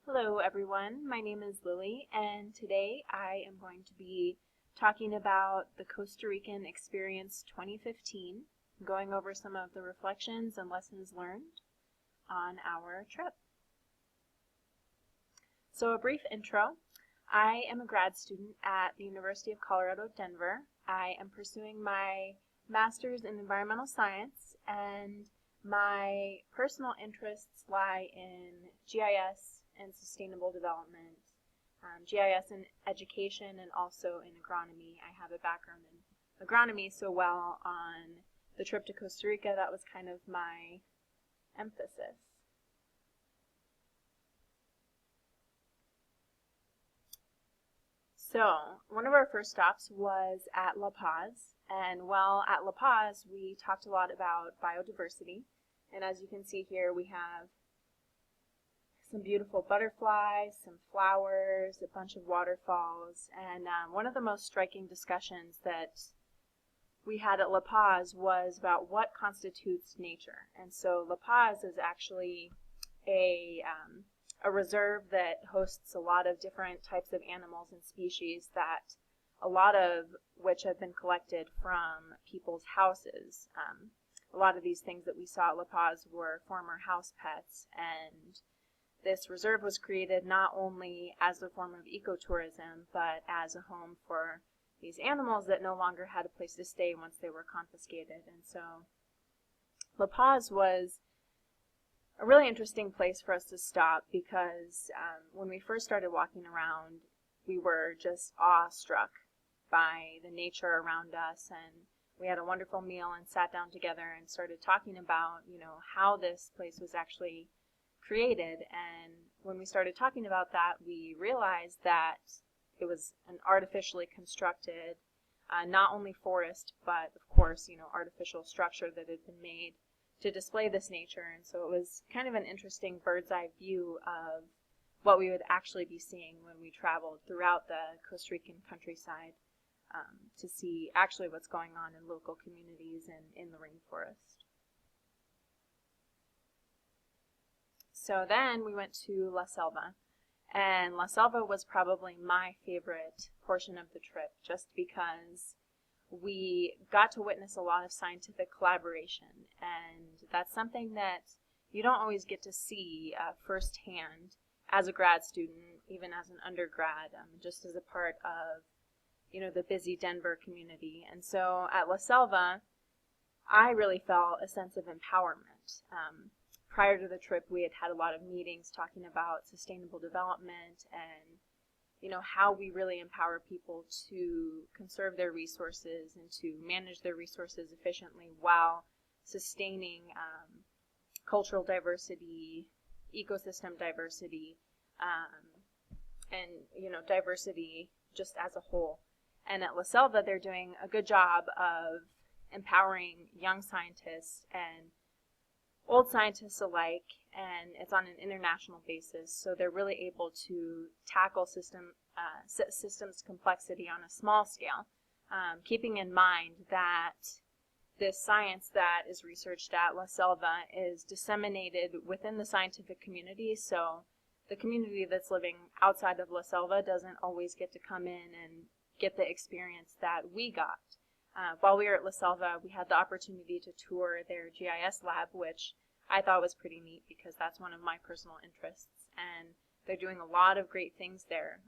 Hello everyone, my name is Lily and today I am going to be talking about the Costa Rican Experience 2015, going over some of the reflections and lessons learned on our trip. So a brief intro. I am a grad student at the University of Colorado, Denver. I am pursuing my master's in environmental science, and my personal interests lie in GIS and sustainable development, GIS in education, and also in agronomy. I have a background in agronomy, so while on the trip to Costa Rica, that was kind of my emphasis. So, one of our first stops was at La Paz, and while at La Paz, we talked a lot about biodiversity, and as you can see here, we have some beautiful butterflies, some flowers, a bunch of waterfalls, and one of the most striking discussions that we had at La Paz was about what constitutes nature. And so La Paz is actually a reserve that hosts a lot of different types of animals and species, that a lot of which have been collected from people's houses. A lot of these things that we saw at La Paz were former house pets, and this reserve was created not only as a form of ecotourism, but as a home for these animals that no longer had a place to stay once they were confiscated. And so La Paz was a really interesting place for us to stop because when we first started walking around, we were just awestruck by the nature around us, and we had a wonderful meal and sat down together and started talking about, how this place was actually created. And when we started talking about that, we realized that it was an artificially constructed, not only forest, but of course, artificial structure that had been made to display this nature. And so it was kind of an interesting bird's eye view of what we would actually be seeing when we traveled throughout the Costa Rican countryside, to see actually what's going on in local communities and in the rainforest. So then we went to La Selva, and La Selva was probably my favorite portion of the trip, just because we got to witness a lot of scientific collaboration, and that's something that you don't always get to see firsthand as a grad student, even as an undergrad, just as a part of the busy Denver community. And so at La Selva, I really felt a sense of empowerment. Prior to the trip, we had had a lot of meetings talking about sustainable development and how we really empower people to conserve their resources and to manage their resources efficiently while sustaining cultural diversity, ecosystem diversity, and diversity just as a whole. And at La Selva, they're doing a good job of empowering young scientists and old scientists alike, and it's on an international basis, so they're really able to tackle systems complexity on a small scale, keeping in mind that this science that is researched at La Selva is disseminated within the scientific community, so the community that's living outside of La Selva doesn't always get to come in and get the experience that we got. While we were at La Selva, we had the opportunity to tour their GIS lab, which I thought was pretty neat because that's one of my personal interests, and they're doing a lot of great things there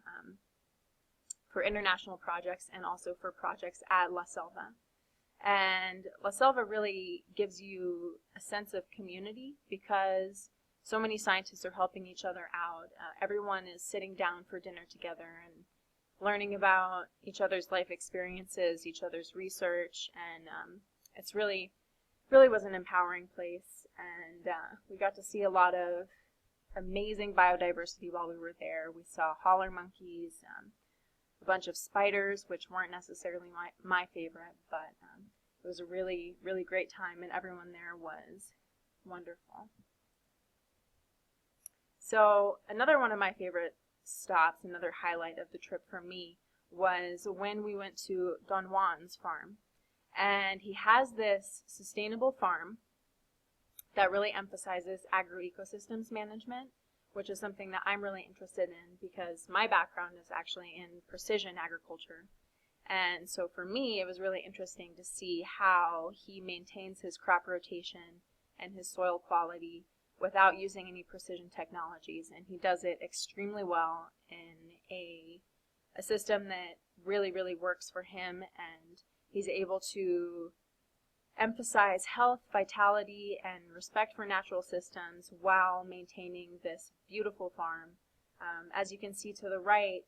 for international projects and also for projects at La Selva. And La Selva really gives you a sense of community because so many scientists are helping each other out. Everyone is sitting down for dinner together and learning about each other's life experiences, each other's research, and it's really was an empowering place. And we got to see a lot of amazing biodiversity while we were there. We saw holler monkeys, a bunch of spiders, which weren't necessarily my favorite, but it was a really great time, and everyone there was wonderful. So another one of my favorite stops, another highlight of the trip for me, was when we went to Don Juan's farm. And he has this sustainable farm that really emphasizes agroecosystems management, which is something that I'm really interested in because my background is actually in precision agriculture. And so for me, it was really interesting to see how he maintains his crop rotation and his soil quality without using any precision technologies. And he does it extremely well in a system that really, really works for him, and he's able to emphasize health, vitality, and respect for natural systems while maintaining this beautiful farm. As you can see to the right,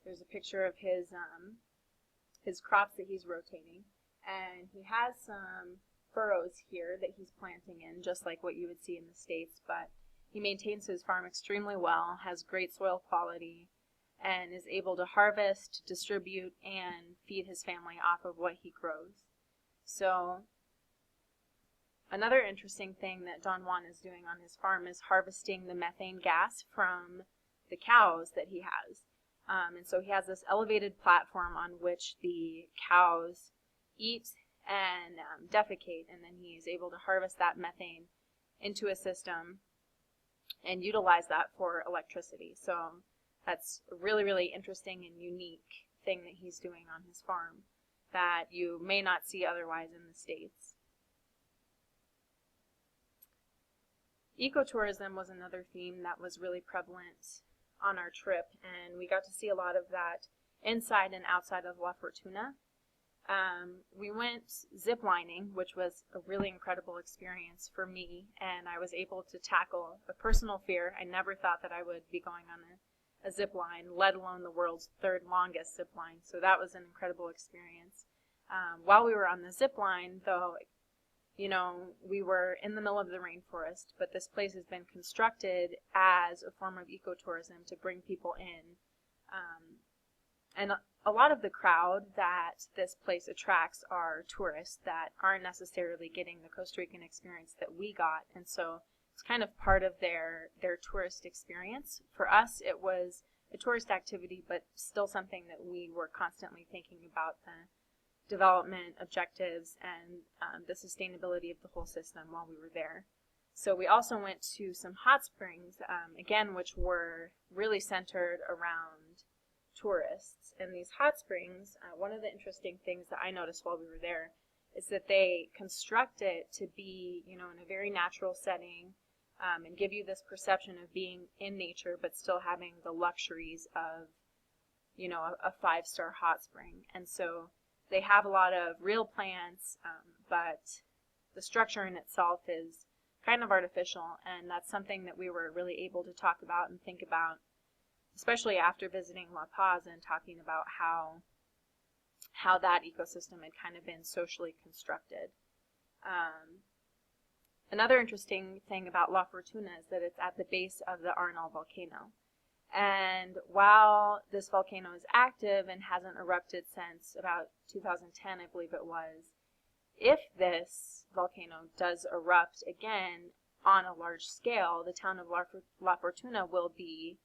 there's a picture of his crops that he's rotating, and he has some furrows here that he's planting in, just like what you would see in the States, but he maintains his farm extremely well, has great soil quality, and is able to harvest, distribute, and feed his family off of what he grows. So another interesting thing that Don Juan is doing on his farm is harvesting the methane gas from the cows that he has. And so he has this elevated platform on which the cows eat and defecate, and then he's able to harvest that methane into a system and utilize that for electricity. So that's a really, really interesting and unique thing that he's doing on his farm that you may not see otherwise in the States. Ecotourism was another theme that was really prevalent on our trip, and we got to see a lot of that inside and outside of La Fortuna. We went ziplining, which was a really incredible experience for me, and I was able to tackle a personal fear. I never thought that I would be going on a zip line, let alone the world's third longest zip line. So that was an incredible experience. While we were on the zip line, though, you know, we were in the middle of the rainforest, but this place has been constructed as a form of ecotourism to bring people in. And a lot of the crowd that this place attracts are tourists that aren't necessarily getting the Costa Rican experience that we got, and so it's kind of part of their tourist experience. For us, it was a tourist activity, but still something that we were constantly thinking about the development objectives and the sustainability of the whole system while we were there. So we also went to some hot springs, again, which were really centered around tourists. And these hot springs, one of the interesting things that I noticed while we were there is that they construct it to be, you know, in a very natural setting, and give you this perception of being in nature, but still having the luxuries of, you know, a five-star hot spring. And so they have a lot of real plants, but the structure in itself is kind of artificial, and that's something that we were really able to talk about and think about, especially after visiting La Paz and talking about how that ecosystem had kind of been socially constructed. Another interesting thing about La Fortuna is that it's at the base of the Arenal volcano. And while this volcano is active and hasn't erupted since about 2010, I believe it was, if this volcano does erupt again on a large scale, the town of La Fortuna will be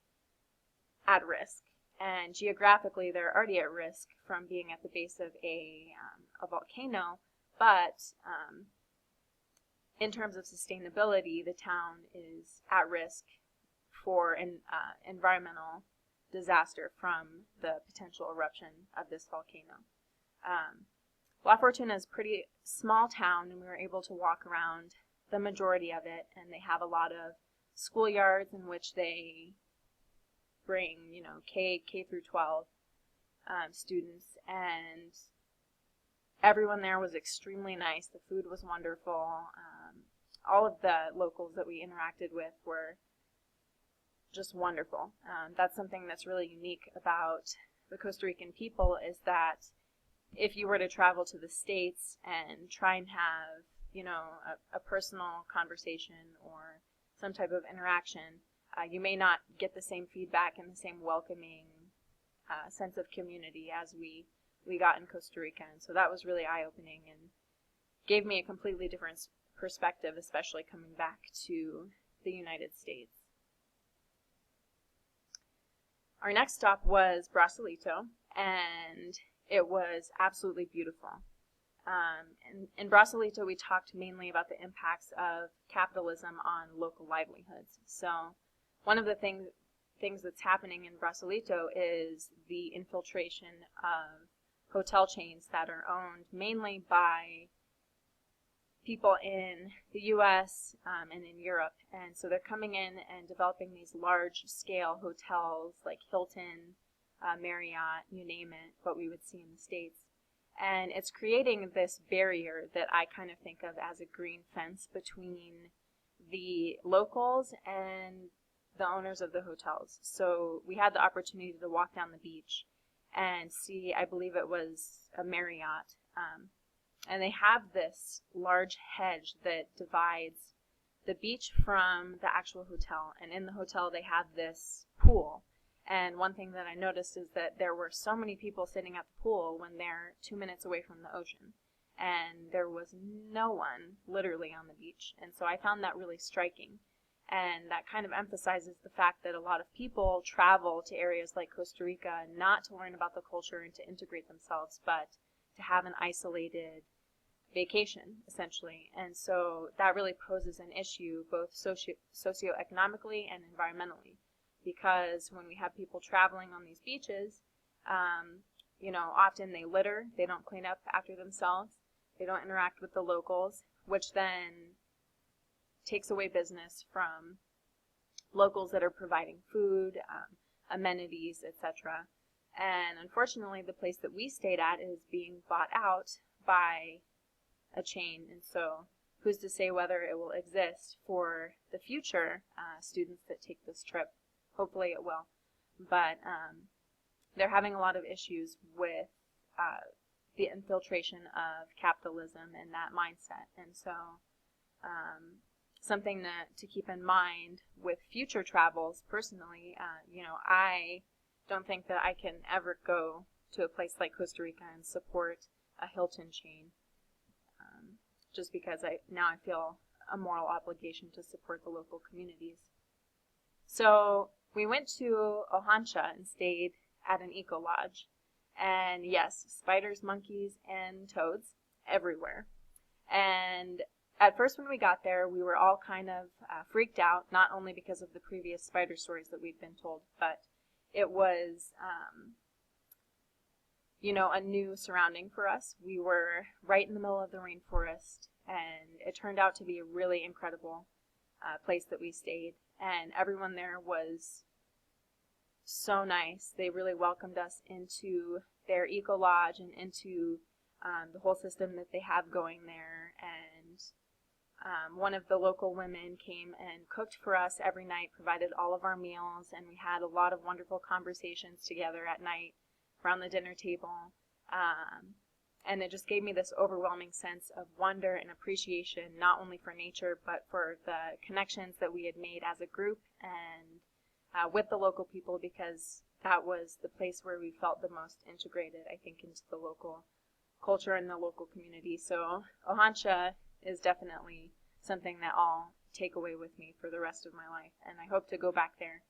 at risk. And geographically, they're already at risk from being at the base of a volcano, but in terms of sustainability, the town is at risk for an environmental disaster from the potential eruption of this volcano. La Fortuna is a pretty small town, and we were able to walk around the majority of it, and they have a lot of schoolyards in which they bring, you know, K through 12 students, and everyone there was extremely nice. The food was wonderful. All of the locals that we interacted with were just wonderful. That's something that's really unique about the Costa Rican people, is that if you were to travel to the States and try and have, you know, a personal conversation or some type of interaction, you may not get the same feedback and the same welcoming sense of community as we got in Costa Rica. And so that was really eye-opening and gave me a completely different perspective, especially coming back to the United States. Our next stop was Brasilito, and it was absolutely beautiful. In Brasilito, we talked mainly about the impacts of capitalism on local livelihoods. So one of the things that's happening in Brasilito is the infiltration of hotel chains that are owned mainly by people in the U.S. And in Europe. And so they're coming in and developing these large-scale hotels like Hilton, Marriott, you name it, what we would see in the States. And it's creating this barrier that I kind of think of as a green fence between the locals and the owners of the hotels. So we had the opportunity to walk down the beach and see, I believe it was a Marriott, and they have this large hedge that divides the beach from the actual hotel. And in the hotel they have this pool. And one thing that I noticed is that there were so many people sitting at the pool when they're 2 minutes away from the ocean. And there was no one literally on the beach. And so I found that really striking. And that kind of emphasizes the fact that a lot of people travel to areas like Costa Rica not to learn about the culture and to integrate themselves, but to have an isolated vacation, essentially. And so that really poses an issue both socioeconomically and environmentally. Because when we have people traveling on these beaches, often they litter, they don't clean up after themselves, they don't interact with the locals, which then takes away business from locals that are providing food, amenities, etc. And unfortunately, the place that we stayed at is being bought out by a chain, and so who's to say whether it will exist for the future students that take this trip. Hopefully it will. But they're having a lot of issues with the infiltration of capitalism and that mindset. And so something to keep in mind with future travels, personally, I don't think that I can ever go to a place like Costa Rica and support a Hilton chain, just because I feel a moral obligation to support the local communities. So we went to Ojancha and stayed at an eco lodge. And yes, spiders, monkeys, and toads everywhere. And at first when we got there, we were all kind of freaked out, not only because of the previous spider stories that we'd been told, but it was, a new surrounding for us. We were right in the middle of the rainforest, and it turned out to be a really incredible place that we stayed. And everyone there was so nice. They really welcomed us into their eco lodge and into the whole system that they have going there. And one of the local women came and cooked for us every night, provided all of our meals, and we had a lot of wonderful conversations together at night around the dinner table. And it just gave me this overwhelming sense of wonder and appreciation, not only for nature, but for the connections that we had made as a group and with the local people, because that was the place where we felt the most integrated, I think, into the local culture and the local community. So Ojancha is definitely something that I'll take away with me for the rest of my life, and I hope to go back there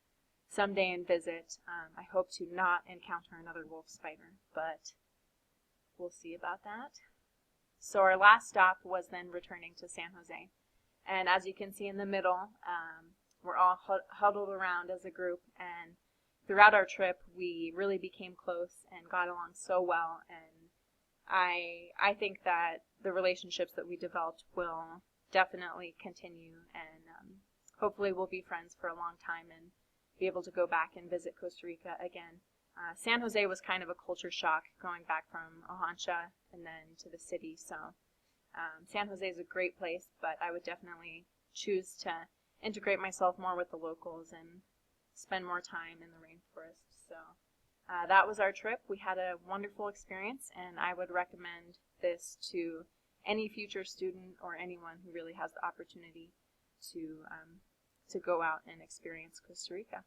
someday and visit. I hope to not encounter another wolf spider, but we'll see about that. So our last stop was then returning to San Jose. And as you can see in the middle, we're all huddled around as a group. And throughout our trip, we really became close and got along so well. And I think that the relationships that we developed will definitely continue. And hopefully we'll be friends for a long time and be able to go back and visit Costa Rica again. San Jose was kind of a culture shock going back from Ojancha and then to the city. So San Jose is a great place, but I would definitely choose to integrate myself more with the locals and spend more time in the rainforest. So that was our trip. We had a wonderful experience, and I would recommend this to any future student or anyone who really has the opportunity to go out and experience Costa Rica.